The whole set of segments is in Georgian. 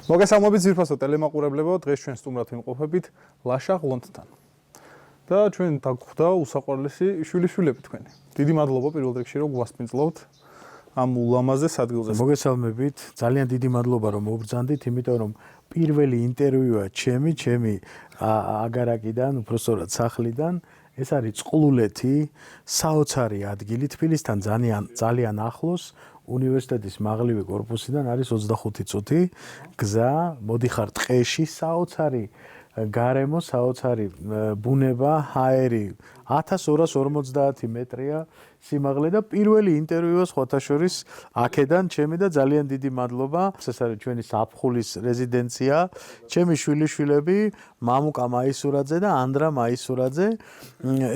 მოგესალმებით ძირფასო ტელემაყურებლებო, დღეს ჩვენ სტუმრად ვიმყოფებით ლაშა ღლონთთან. და ჩვენ დაგხვდა უსაყვარლესი შვილიშვილები თქვენი. დიდი მადლობა პირველ რიგში რომ გვასპინძლობთ ამ ულამაზე ადგილზე. მოგესალმებით, ძალიან დიდი მადლობა რომ მობრძანდით, იმიტომ რომ პირველი ინტერვიუა ჩემი აგარაკიდან, უბრალოდ სახლიდან. ეს არის წყლულეთი, საოცარი ადგილი თბილისთან ძალიან ახლოს. უნივერსიტეტის მაღლივი კორპუსიდან არის 25 წუთი გზა, მოდიხარ ტყეში, საოცარი გარემო, საოცარი ბუნება, ჰაერი 1250 მეტრია სიმაღლე და პირველი ინტერვიუა სხვათა შორის აქედან ჩემი და ძალიან დიდი მადლობა. ეს არის ჩვენი საფხულის რეზიდენცია, ჩემი შვილიშვილები, მამუკა მაისურაძე და ანდრა მაისურაძე.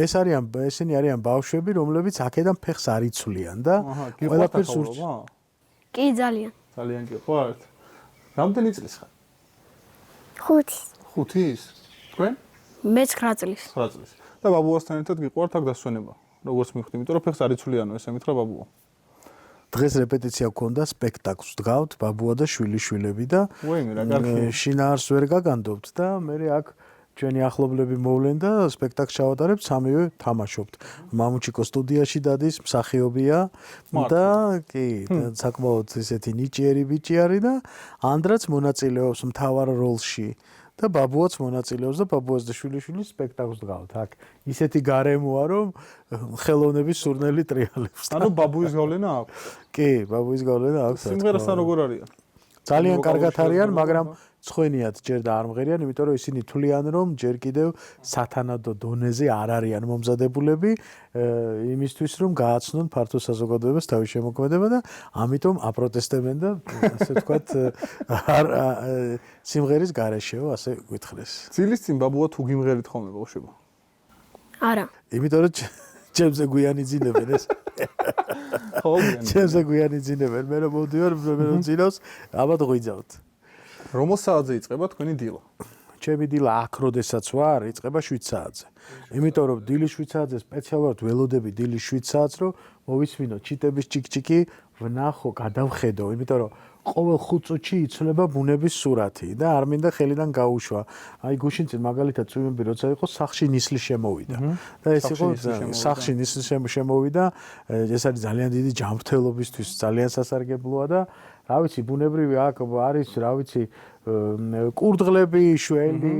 ესენი არიან ბავშვები, რომლებიც აქედან ფეხს არ იცვლიან და ყველაფერს ურჩევნია. კი, ძალიან. ძალიან კი, ხო არა. რამდენი წლის ხარ? 5. 5-ის? თქვენ? მე 9 წლის. 9 წლის. და ბაბუასთან ერთად გიყვართ აქ დასვენება. როგორც მივხვდი, იმიტომ რომ ფეხს არ იცვლიანო, ესე მითხრა ბაბუა. დღეს რეპეტიცია გქონდა, სპექტაკლს ვდგავთ, ბაბუა და შვილიშვილები და შინაარს ვერ გაგანდობთ და მე აქ ჩვენი ახლობლები მოვლენ და სპექტაკლს ჩავატარებთ, სამივე თამაშობთ. მამუჩიკო სტუდიაში დადის, მსახიობია და კი, საკმაოდ ესეთი ნიჭიერი ბიჭი არის და ანდრაც მონაწილეობს მთავარ როლში. და ბაბუაც მონაწილეობს და ბაბუას და შვილიშვილის სპექტაკლს დგავთ აქ. ისეთი გარემოა რომ ხელოვნების სურნელი ტრიალებს. ანუ ბაბუის გავლენა აქვს? კი, ბაბუის გავლენა აქვს. სიმღერასთან როგორ არიან? ძალიან კარგად არიან, მაგრამ ცხენიათ ჯერ და არ მღერიან, იმიტომ რომ ისინი თვლიან რომ ჯერ კიდევ სათანადო დონეზე არ არიან მომზადებულები იმისთვის რომ გააცნონ ფართო საზოგადოებას თავის შემოქმედება და ამიტომ აპროტესტებენ და ასე ვთქვათ სიმღერის გარეშეო ასე გითხრეს. ძილის წინ ბაბუა თუ გიმღერით ხოლმე ბავშვებო? არა. იმიტომ რომ ჩემზე გვიანი ძინებენ ეს. ხო, ჩემზე გვიანი ძინებენ. მე რომ მოდივარ, მე რომ ძინავს, აბა ღვიძავთ. რომელ საათზე იწყება თქვენი დილა? ჩემი დილა აქ როდესაც ვარ, იწყება 7 საათზე. იმიტომ რომ დილის 7 საათზე სპეციალურად ველოდები დილის 7 საათს, რომ მოვისმინო ჩიტების ჩიკჩიკი, ვნახო, გადავხედო, იმიტომ რომ ყოველ 5 წუთში იცვლება ბუნების სურათი და არ მინდა ხელიდან გაუშვა. აი გუშინ წინ მაგალითად წვიმები როცა იყო, სახში ნისლი შემოვიდა. და ეს იყო სახში ნისლი შემოვიდა, ეს არის ძალიან დიდი ჯანმრთელობისთვის, ძალიან სასარგებლოა და რა ვიცი, ბუნებრივი აქ არის, რა ვიცი, კურდღლები, შველი,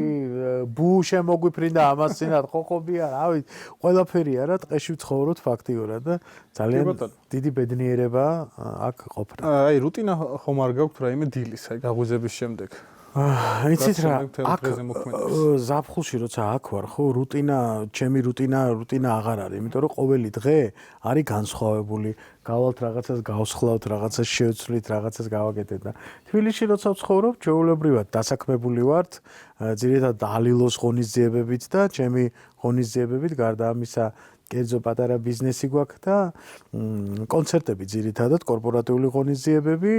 ბუ შემოგვიფრინდა ამას წინათ, ხოხობია, რა ვიცი, ყველაფერია რა, ტყეში ვცხოვრობთ ფაქტიურად და ძალიან დიდი ბედნიერება აქ ყოფნა. აი, რუტინა ხომ არ გაქვთ რაიმე დილის, აი, გაღვიძების შემდეგ? იცით რა, აქ ზაფხულში როცა აქ ვარ, ხო, ჩემი რუტინა აღარ არის, იმიტომ რომ ყოველი დღე არის განსხვავებული. გავალთ რაღაცას, გავსხლავთ რაღაცას, შევცვლით რაღაცას, გავაკეთეთ და თბილისში როცა ვცხოვრობ, ჩვეულებრივად დასაქმებული ვართ, ძირითადად ალილოს ღონისძიებებით და ჩემი ღონისძიებებით გარდა ამისა კერძო პატარა ბიზნესი გვაქვს და კონცერტები ძირითადად კორპორატიული ღონისძიებები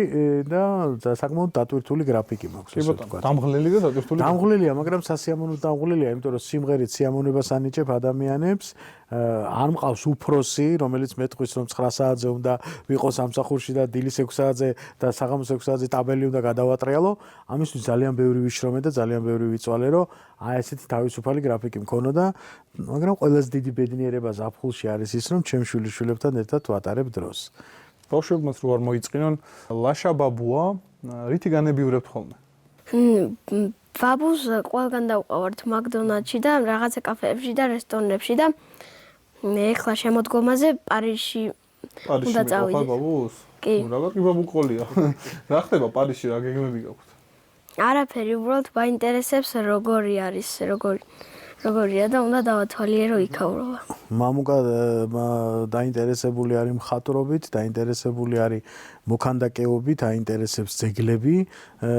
და საკმაოდ დატვირთული გრაფიკი მაქვს, ასე ვთქვათ. დამღლელი და დატვირთული. დამღლელია, მაგრამ სასიამოვნო დამღლელია, იმიტომ რომ სიმღერით სიამოვნებას ანიჭებ ადამიანებს. არ მყავს უფროსი, რომელიც მეტყვის რომ 9 საათზე უნდა ვიყოს სამსახურში და დილის 6 საათზე და საღამოს 6 საათზე ტაბელი უნდა გადავატრიალო. ამისთვის ძალიან ბევრი ვიშრომე და ძალიან ბევრი ვიწვალე, რომ აი ესეთი თავისუფალი გრაფიკი მქონოდა, მაგრამ ყველაზე დიდი ბედნიერება ზაფხულში არის ის, რომ ჩემ შვილიშვილებთან ერთად ვატარებ დროს. ბავშვებმაც რო არ მოიწინონ, ლაშა ბაბუა, რითი განებიურებთ ხოლმე? ბაბუს ყველგან დავყავართ მაკდონალდში და რაღაცა კაფეებში და რესტორნებში და ეხლა შემოდგომაზე პარიზში უნდა წავიდე. ხო, ბაბუს? კი. რა კი ბაბუ ყოლია. რა ხდება პარიზში, რა გეგმები გაქვთ? არაფერი, უბრალოდ მაინტერესებს როგორი არის, როგორია და უნდა დავათვალიერო იქაურობა. მამუკა დაინტერესებული არის მხატვრობით, დაინტერესებული არის მოქანდაკეობით, აინტერესებს ძეგლები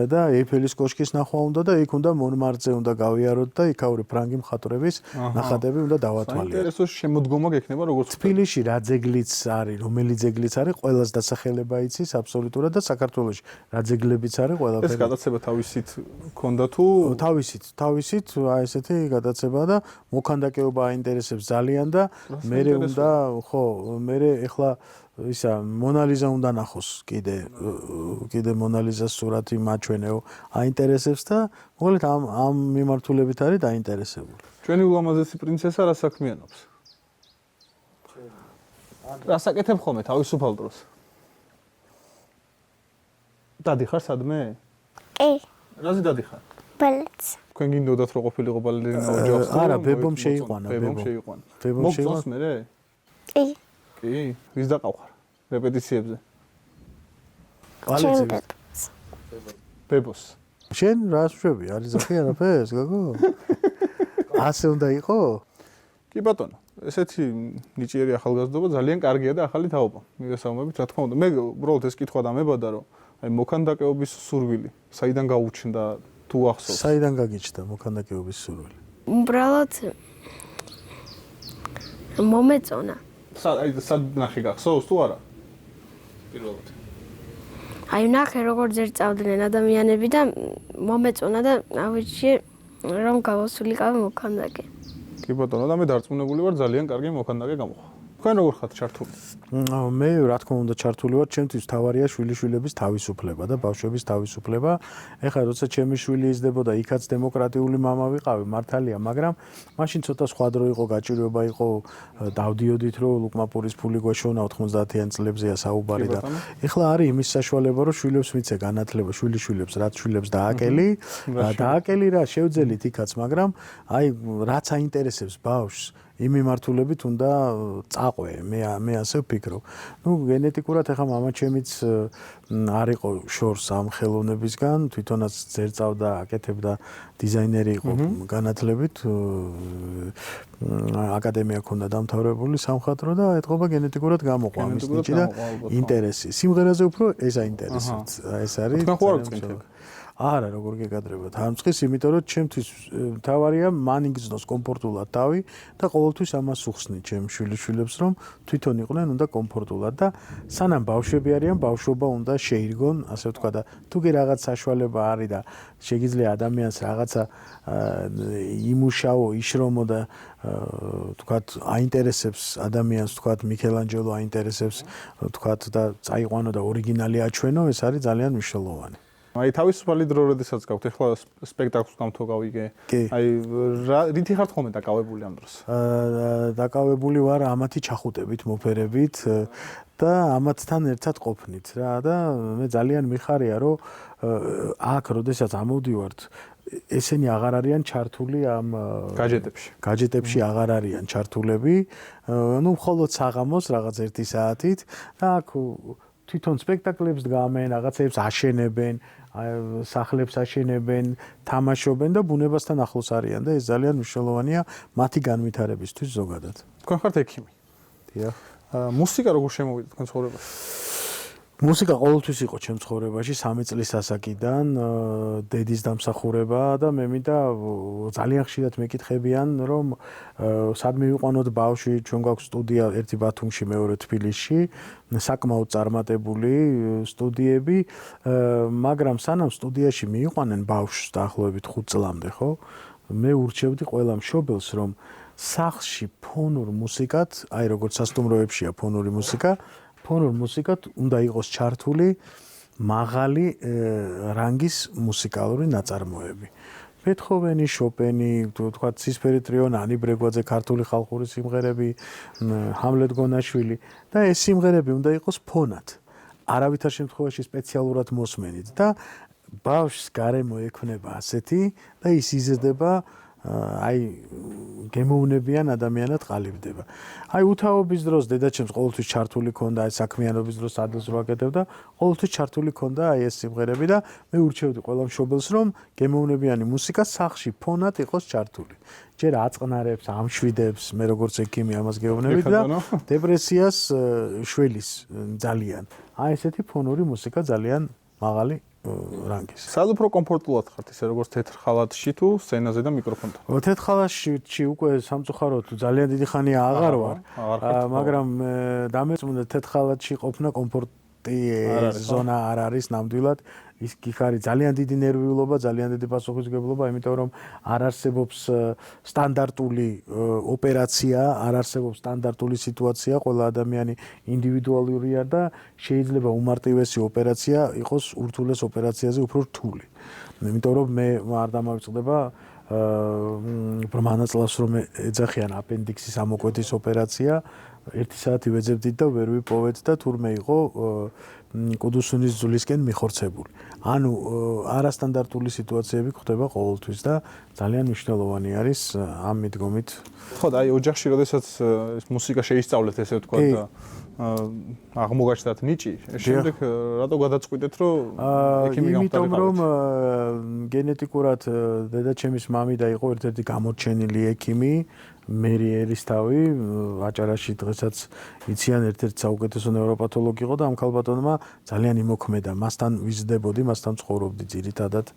და ეიფელის კოშკის ნახვა უნდა და იქ უნდა მონმარტზე უნდა გავიაროთ და იქაური ფრანგი მხატვრების ნახატები უნდა დავათვალიეროთ. საინტერესო შემოდგომა გექნება როგორც თბილისში რა ძეგლიც არის, რომელი ძეგლიც არის, ყველას დასახელება იცის აბსოლუტურად და საქართველოში რა ძეგლებიც არის, ყველაფერი. ეს გადაცემა თავისით ქონდა თუ თავისით, აი ესეთი გადაცემა და მოქანდაკეობა აინტერესებს ძალიან და მე უნდა ხო მე ეხლა ისა მონალიზა უნდა ნახოს კიდე მონალიზას სურათი მაჩვენეო აინტერესებს და მოკლედ ამ მიმართულებით არის დაინტერესებული. ჩვენი ულამაზესი პრინცესა რა საქმიანობს? რა საკეთებ ხოლმე თავისუფალ დროს? დადიხარ სადმე? კი, რაზე დადიხარ? ბალეტს. თქვენ გინდოდათ რომ ყოფილიყო ბალერინა ოჯახს? არა, ბებომ შეიყვანა, ბებომ შეიყვანა. ბებომ მოგწონს მერე? კი, კი, ვის დაყავხარ? რეპეტიციებზე. ბალეტს. ბებოს. შენ რა შვები? არის ზახი არაფერს, გაგო? ასე უნდა იყო? კი ბატონო, ესეთი ნიჭიერი ახალგაზრდობა ძალიან კარგია და ახალი თაობა. მიგესალმებით, რა თქმა უნდა. მე უბრალოდ ეს კითხვა დამებადა, რომ აი მოქანდაკეობის სურვილი, საიდან გაუჩნდა თუ ახსოვს? საიდან გაგიჩნდა მოქანდაკეობის სურვილი? უბრალოდ მომეწონა. სად ნახე გახსოვს თუ არა? პირველად. აი ნახე როგორ ზერწავდნენ ადამიანები და მომეწონა და ავირჩიე რომ გავასულიყავი მოქანდაკე. კი ბატონო, და მე დარწმუნებული ვარ ძალიან კარგი მოქანდაკე გამოხვა. თქვენ როგორ ხართ ჩართული? მე რა თქმა უნდა ჩართული ვარ, ჩემთვის თავარია შვილიშვილების თავისუფლება და ბავშვების თავისუფლება. ეხლა როცა ჩემი შვილი იზრდებოდა, იქაც დემოკრატიული მამა ვიყავი, მართალია, მაგრამ მაშინ ცოტა სხვა დრო იყო, გაჭირვება იყო, დავდიოდით რომ ლუკმაპურის ფული გვეშოვნა 90-იან წლებზეა საუბარი და ეხლა არის იმის საშუალება, რომ შვილებს მიცე განათლება, შვილიშვილებს, რაც შვილებს დააკელი, დააკელი რა შევძელით იქაც, მაგრამ აი რაც აინტერესებს ბავშვს იმ მიმართულებით უნდა წაყვე, მე ასე ვფიქრობ. ნუ გენეტიკურად ახლა მამაჩემიც არ იყო შორს ამ ხელოვნებისგან, თვითონაც ზერწავდა, აკეთებდა დიზაინერი იყო განათლებით, აკადემია ჰქონდა დამთავრებული სამხატვრო და ეთყობა გენეტიკურად გამოყვა ამის ნიჭი და ინტერესი. სიმღერაზე უფრო ეს აინტერესებს. ეს არის თქვენ ხო არ ვწინთებ? არა, როგორ გეკადრებათ. ამწყის, იმიტომ რომ ჩემთვის თავარია მან იგრძნოს კომფორტულად თავი და ყოველთვის ამას უხსნი ჩემ შვილიშვილებს, რომ თვითონ იყვნენ უნდა კომფორტულად და სანამ ბავშვები არიან, ბავშვობა უნდა შეირგონ, ასე ვთქვა და თუ კი რაღაც საშუალება არის და შეიძლება ადამიანს რაღაცა იმუშაო, იშრომო და ვთქვათ, აინტერესებს ადამიანს, ვთქვათ, მიქელანჯელო აინტერესებს, ვთქვათ და წაიყვანო და ორიგინალი აჩვენო, ეს არის ძალიან მნიშვნელოვანი. აი თავისუფალი დრო როდესაც გაქვთ, ეხლა სპექტაკლს გამთო გავიგე. აი რითი ხართ ხოლმე დაკავებული ამ დროს? დაკავებული ვარ ამათი ჩახუტებით, მოფერებით და ამათთან ერთად ყოფნით რა და მე ძალიან მიხარია, რომ აქ როდესაც ამოვდივართ, ესენი აღარ არიან ჩართული ამ გაჯეტებში აღარ არიან ჩართულები. ნუ მხოლოდ საღამოს რაღაც 1 საათით და აქ თვითონ სპექტაკლებს დგამენ, რაღაცებს აშენებენ, სახლებს აშენებენ, თამაშობენ და ბუნებასთან ახლოს არიან და ეს ძალიან მნიშვნელოვანია მათი განვითარებისთვის ზოგადად. თქვენ ხართ ექიმი. დიახ. მუსიკა როგორ შემოვიდა თქვენ ცხოვრებაში? მუსიკა ყოველთვის იყო ჩემ ცხოვრებაში 3 წლის ასაკიდან, დედის დამსახურება და მე მინდა ძალიან ხშირად მეკითხებიან, რომ სად მივიყვანოთ ბავშვი, ჩვენ გვაქვს სტუდია ერთი ბათუმში, მეორე თბილისში, საკმაოდ წარმატებული სტუდიები, მაგრამ სანამ სტუდიაში მიიყვანენ ბავშვს დაახლოებით 5 წლამდე, ხო? მე ურჩევდი ყველა მშობელს, რომ სახლში ფონურ მუსიკად, აი როგორც სასტუმროებშია ფონური მუსიკა, ფონურ მუსიკად უნდა იყოს ჩართული მაღალი რანგის მუსიკალური ნაწარმოები. ბეთჰოვენი, შოპენი, თქვა ცისფერი ტრიო, ნანი ბრეგვაძე, ქართული ხალხური სიმღერები, ჰამლეტ გონაშვილი და ეს სიმღერები უნდა იყოს ფონად. არავითარ შემთხვევაში სპეციალურად მოსმენით და ბავშვს გარემო ექნება ასეთი და ის იზრდება აი გემოვნებიან ადამიანად ყალიბდება. აი უთავობის დროს დედაჩემს ყოველთვის ჩართული ქონდა, აი საქმიანობის დროს ადრეს რო აკეთებდა, ყოველთვის ჩართული ქონდა აი ეს სიმღერები და მე ურჩევდი ყველა მშობელს, რომ გემოვნებიანი მუსიკა სახლში ფონად იყოს ჩართული. ჯერ აწყნარებს, ამშვიდებს, მე როგორც ექიმი ამას გეუბნებით და დეპრესიას შველის ძალიან. აი ესეთი ფონური მუსიკა ძალიან მაღალი რანგის. სად უფრო კომფორტულად ხართ ისე როგორც თეთრ ხალათში თუ სცენაზე და მიკროფონთან? თეთრ ხალათში უკვე სამწუხაროდ ძალიან დიდი ხანია აღარ ვარ, მაგრამ დამეწმუნდა თეთრ ხალათში ყოფნა კომფორტი ზონა არ არის ნამდვილად. ის გიხარი ძალიან დიდი ნერვიულობა, ძალიან დიდი პასუხისმგებლობა, იმიტომ რომ არ არსებობს სტანდარტული ოპერაცია, არ არსებობს სტანდარტული სიტუაცია, ყველა ადამიანი ინდივიდუალურია და შეიძლება უმარტივესი ოპერაცია იყოს ურთულეს ოპერაციაზე უფრო რთული. იმიტომ რომ მე არ დამავიწყდება უფრო მანაცვლავს რომ ეძახიან აპენდიქსის ამოკვეთის ოპერაცია 1 საათი ვეძებდით და ვერ ვიპოვეთ და თურმე იყო კუდუსუნის ძვლისკენ მიხორცებული. ანუ არასტანდარტული სიტუაციები ხდება ყოველთვის და ძალიან მნიშვნელოვანი არის ამ მიდგომით. ხო და აი ოჯახში როდესაც ეს მუსიკა შეისწავლეთ ესე ვთქვა და აღმოგაჩნდათ ნიჭი, შემდეგ რატო გადაწყვიტეთ რომ ექიმი გამხდარიყავით? იმიტომ რომ გენეტიკურად დედაჩემის მამიდა იყო ერთ-ერთი გამორჩენილი ექიმი, მერი ერისთავი, აჭარაში დღესაც იციან ერთ-ერთი საუკეთესო ნევროპათოლოგი იყო და ამ ქალბატონმა ძალიან იმოქმედა. მასთან ვიზრდებოდი, მასთან ცხოვრობდი ძირითადად,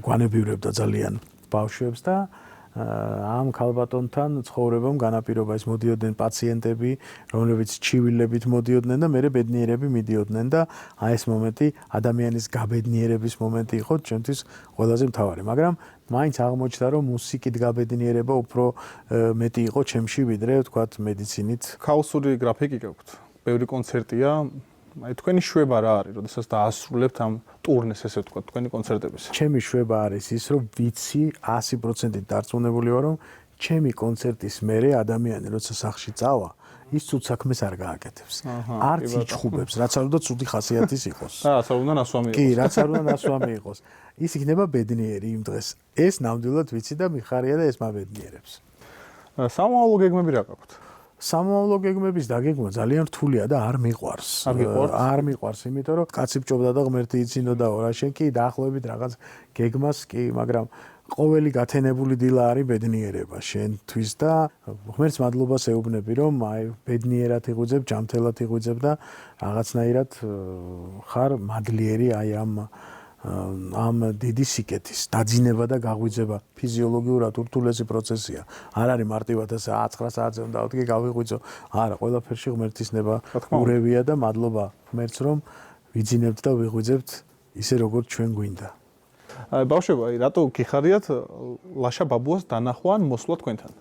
გვანებივრებდა ძალიან ბავშვებს და ამ ქალბატონთან ცხოვრებამ განაპირობა ის მოდიოდნენ პაციენტები, რომლებიც ჩივილებით მოდიოდნენ და მერე ბედნიერები მიდიოდნენ და აი ეს მომენტი ადამიანის გაბედნიერების მომენტი იყო ჩვენთვის ყველაზე მთავარი, მაგრამ მაინც აღმოჩნდა რომ მუსიკით გაბედნიერება უფრო მეტი იყო ჩემში ვიდრე ვთქვათ მედიცინით. ქაოსური გრაფიკი გაქვთ. ბევრი კონცერტია. აი თქვენი შვება რა არის, როდესაც დაასრულებთ ამ ტურნეს ესე ვთქვათ, თქვენი კონცერტების? ჩემი შვება არის ის, რომ ვიცი 100%-ით დარწმუნებული ვარ, რომ ჩემი კონცერტის მერე ადამიანი როცა სახლში წავა, ის ცუდ საქმეს არ გააკეთებს. არც იჩხუბებს, რაც არ უნდა ცუდი ხასიათის იყოს. რაც არ უნდა ნასვამი იყოს. კი, რაც არ უნდა ნასვამი იყოს. ის იქნება ბედნიერი იმ დღეს. ეს ნამდვილად ვიცი და მიხარია და ეს მაბედნიერებს. სამომავლო გეგმები რა გაქვთ? სამომავლო გეგმების დაგეგმა ძალიან რთულია და არ მიყვარს. არ მიყვარს, იმიტომ რომ კაცი ბჭობდა და ღმერთი იცინოდაო რა, შენ კი დაახლოებით რაღაც გეგმას კი, მაგრამ ყოველი გათენებული დილა არის ბედნიერება შენთვის და ღმერთს მადლობას ეუბნები, რომ აი ბედნიერად იღვიძებ, ჯანმრთელად იღვიძებ და რაღაცნაირად ხარ მადლიერი აი ამ დიდი სიკეთის დაძინება და გაღვიძება ფიზიოლოგიურად ურთულესი პროცესია. არ არის მარტივად ასე 9 საათზე უნდა ავდგე გავიღვიძო. არა, ყველაფერში ღმერთის ნება ურევია და მადლობა ღმერთს რომ ვიძინებთ და ვიღვიძებთ ისე როგორც ჩვენ გვინდა. აი ბავშვებო, აი რატო გიხარიათ ლაშა ბაბუას დანახვა ან მოსვლა თქვენთან?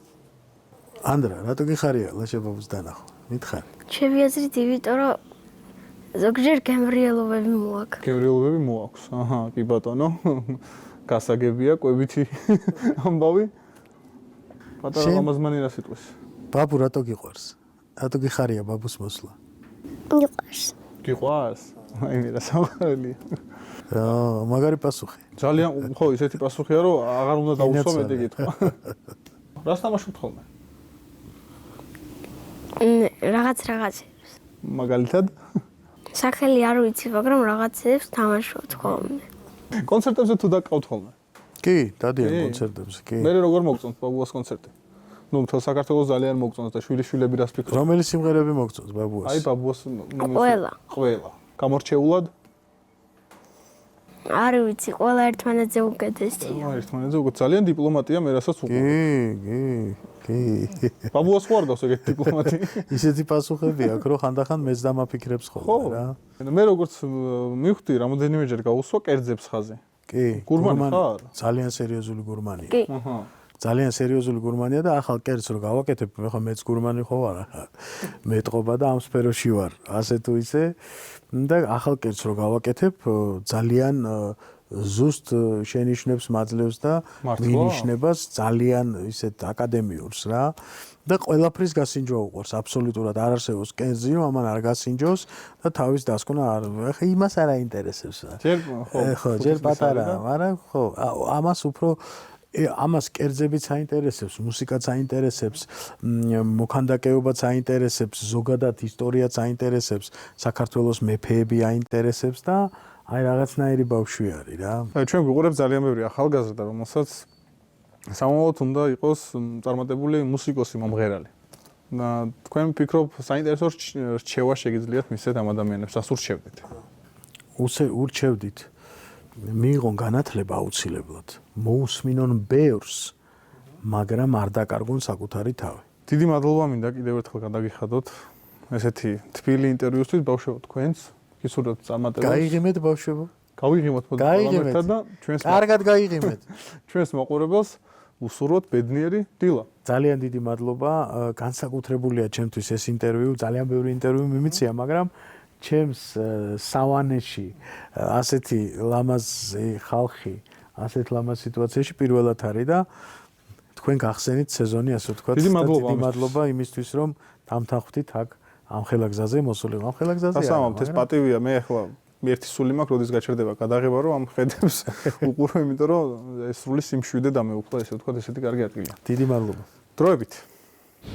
ანდრა, რატო გიხარია ლაშა ბაბუას დანახვა? მითხარი. ჩემი აზრით, იმიტომ რომ ზოგჯერ გემრიელობები მოაქვს. გემრიელობები მოაქვს. აჰა, კი ბატონო. გასაგებია, კვებითი ამბავი. პატარა ლამაზმანი რა სიტყვის? ბაბუ რატო გიყვარს? რატო გიხარია ბაბუს მოსვლა? მიყვარს. გიყვარს? აი მე რა საყვარელია. მაგარი პასუხი. ძალიან ხო, ისეთი პასუხია, რომ აღარ უნდა დაუსვა მეტი კითხვა. რას თამაშობთ ხოლმე? რაღაცებს. მაგალითად? სახელი არ ვიცი, მაგრამ რაღაცებს თამაშობთ ხოლმე. კონცერტებზე თუ დაკავთ ხოლმე? კი, დადიან კონცერტებზე, კი. მე როგორ მოგწონთ ბაბუას კონცერტი? ნუ მთელ საქართველოს ძალიან მოგწონს და შვილიშვილები რას ფიქრობთ? რომელი სიმღერები მოგწონს ბაბუას? აი ბაბუას ყველა. ყველა. გამორჩეულად? არ ვიცი, ყველა ერთმანეთზე უკეთესია. ერთმანეთზე უკვე ძალიან დიპლომატია მე რასაც კი. ბაბუას ხوارდავს ეგეთი დიპლომატი. ისეთი პასუხები აქვს, რომ ხანდახან მეც დამაფიქრებს ხოლმე რა. მე როგორც მივხვდი, რამოდენიმეჯერ გავუსვა კერძებს ხაზი. კი. გურმანი ხარ? ძალიან სერიოზული გურმანია. კი. აჰა. ძალიან სერიოზული გურმანია და ახალ კერძს რო გავაკეთებ, მე ხო მეც გურმანი ხო ვარ. მეტყობა და ამ სფეროში ვარ. ასე თუ ისე და ახალ კერძს რო გავაკეთებ, ძალიან ზუსტ შენიშნებს მაძლევს და მინიშნებას ძალიან ისეთ აკადემიურს რა. და ყველაფრის გასინჯვა უყვარს აბსოლუტურად არ არსებობს კერძი რომ ამან არ გასინჯოს და თავის დასკვნა არ ხა იმას არ აინტერესებს რა. ხო, ჯერ პატარა, მაგრამ ხო, ამას უფრო ამას კერძებიც აინტერესებს, მუსიკაც აინტერესებს, მოქანდაკეობაც აინტერესებს, ზოგადად ისტორიაც აინტერესებს, საქართველოს მეფეები აინტერესებს და აი რაღაცნაირი ბავშვი არის რა. ჩვენ გვიყურებს ძალიან ბევრი ახალგაზრდა, რომელსაც სამომავლოდ უნდა იყოს წარმატებული მუსიკოსი, მომღერალი. და თქვენ ვფიქრობ, საინტერესო რჩევა შეგიძლიათ მისცეთ ამ ადამიანებს, რას ურჩევდით? ურჩევდით მიიღონ განათლება აუცილებლად, მოусმინონ ბევრს, მაგრამ არ დაკარგონ საკუთარი თავი. დიდი მადლობა მინდა კიდევ ერთხელ გადაგიხადოთ ესეთი თბილი ინტერვიუსთვის ბავშვებო თქვენს. გისურვებთ წარმატებას. გაიღიმეთ ბავშვებო. გავიღიმოთ მოდი გაიღიმეთ. და ჩვენს კარგად გაიღიმეთ. ჩვენს მაყურებელს უსურვოთ ბედნიერი დილა. ძალიან დიდი მადლობა. განსაკუთრებულია ჩემთვის ეს ინტერვიუ, ძალიან ბევრი ინტერვიუ მიმიცა, მაგრამ ჩემს სავანეში ასეთი ლამაზი ხალხი, ასეთ ლამაზ სიტუაციაში პირველად არის და თქვენ გახსენით სეზონი, ასე ვთქვათ. დიდი მადლობა დიდი მადლობა იმისთვის, რომ დამთანხმდით აქ ამ ხელაგზაზე მოსულიყო. ამ ხელაგზაზე ასამამთ ეს პატივია, მე ახლა ერთი სული მაქვს, როდის გაჩერდება გადაღება, რომ ამ ხედებს უყურებ, იმიტომ რომ ეს სული სიმშვიდე დამეუფლა, ესე ვთქვათ, ესეთი კარგი ადგილია. დიდი მადლობა. დროებით